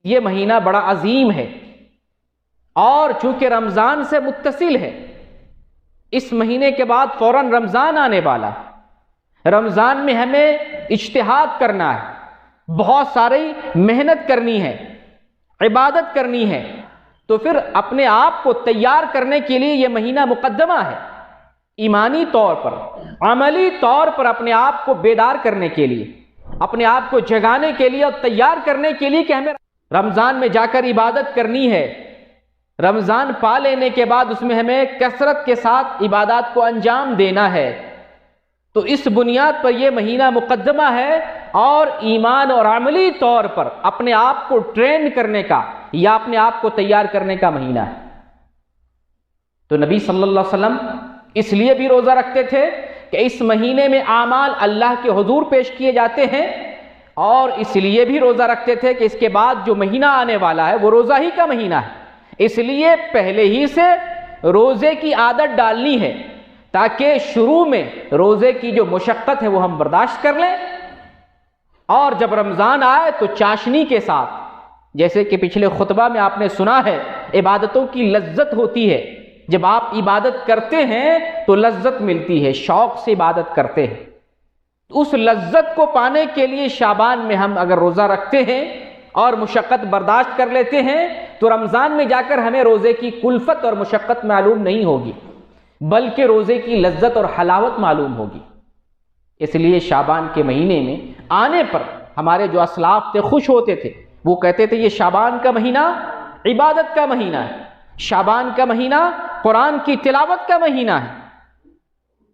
یہ مہینہ بڑا عظیم ہے اور چونکہ رمضان سے متصل ہے، اس مہینے کے بعد فوراً رمضان آنے والا ہے۔ رمضان میں ہمیں اجتہاد کرنا ہے، بہت ساری محنت کرنی ہے، عبادت کرنی ہے، تو پھر اپنے آپ کو تیار کرنے کے لیے یہ مہینہ مقدمہ ہے، ایمانی طور پر، عملی طور پر اپنے آپ کو بیدار کرنے کے لیے، اپنے آپ کو جگانے کے لیے اور تیار کرنے کے لیے کہ ہمیں رمضان میں جا کر عبادت کرنی ہے۔ رمضان پا لینے کے بعد اس میں ہمیں کثرت کے ساتھ عبادات کو انجام دینا ہے۔ تو اس بنیاد پر یہ مہینہ مقدمہ ہے اور ایمان اور عملی طور پر اپنے آپ کو ٹرین کرنے کا یا اپنے آپ کو تیار کرنے کا مہینہ ہے۔ تو نبی صلی اللہ علیہ وسلم اس لیے بھی روزہ رکھتے تھے کہ اس مہینے میں اعمال اللہ کے حضور پیش کیے جاتے ہیں، اور اس لیے بھی روزہ رکھتے تھے کہ اس کے بعد جو مہینہ آنے والا ہے وہ روزہ ہی کا مہینہ ہے، اس لیے پہلے ہی سے روزے کی عادت ڈالنی ہے تاکہ شروع میں روزے کی جو مشقت ہے وہ ہم برداشت کر لیں، اور جب رمضان آئے تو چاشنی کے ساتھ، جیسے کہ پچھلے خطبہ میں آپ نے سنا ہے، عبادتوں کی لذت ہوتی ہے، جب آپ عبادت کرتے ہیں تو لذت ملتی ہے، شوق سے عبادت کرتے ہیں، اس لذت کو پانے کے لیے شعبان میں ہم اگر روزہ رکھتے ہیں اور مشقت برداشت کر لیتے ہیں تو رمضان میں جا کر ہمیں روزے کی کلفت اور مشقت معلوم نہیں ہوگی، بلکہ روزے کی لذت اور حلاوت معلوم ہوگی۔ اس لیے شعبان کے مہینے میں آنے پر ہمارے جو اسلاف تھے خوش ہوتے تھے، وہ کہتے تھے یہ شعبان کا مہینہ عبادت کا مہینہ ہے، شعبان کا مہینہ قرآن کی تلاوت کا مہینہ ہے۔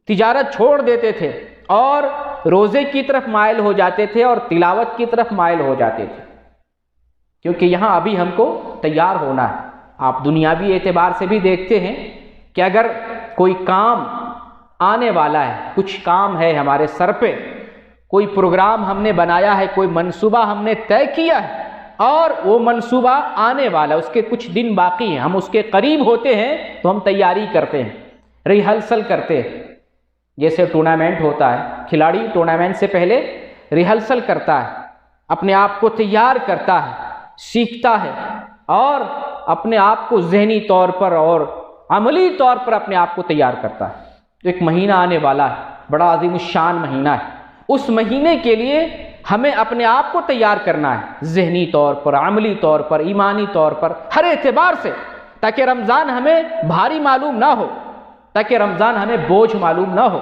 تجارت چھوڑ دیتے تھے اور روزے کی طرف مائل ہو جاتے تھے اور تلاوت کی طرف مائل ہو جاتے تھے، کیونکہ یہاں ابھی ہم کو تیار ہونا ہے۔ آپ دنیاوی اعتبار سے بھی دیکھتے ہیں کہ اگر کوئی کام آنے والا ہے، کچھ کام ہے ہمارے سر پہ، کوئی پروگرام ہم نے بنایا ہے، کوئی منصوبہ ہم نے طے کیا ہے اور وہ منصوبہ آنے والا ہے، اس کے کچھ دن باقی ہیں، ہم اس کے قریب ہوتے ہیں تو ہم تیاری کرتے ہیں، ریہرسل کرتے ہیں۔ جیسے ٹورنامنٹ ہوتا ہے، کھلاڑی ٹورنامنٹ سے پہلے ریہرسل کرتا ہے، اپنے آپ کو تیار کرتا ہے، سیکھتا ہے اور اپنے آپ کو ذہنی طور پر اور عملی طور پر اپنے آپ کو تیار کرتا ہے۔ تو ایک مہینہ آنے والا ہے، بڑا عظیم الشان مہینہ ہے، اس مہینے کے لیے ہمیں اپنے آپ کو تیار کرنا ہے، ذہنی طور پر، عملی طور پر، ایمانی طور پر، ہر اعتبار سے، تاکہ رمضان ہمیں بھاری معلوم نہ ہو، تاکہ رمضان ہمیں بوجھ معلوم نہ ہو۔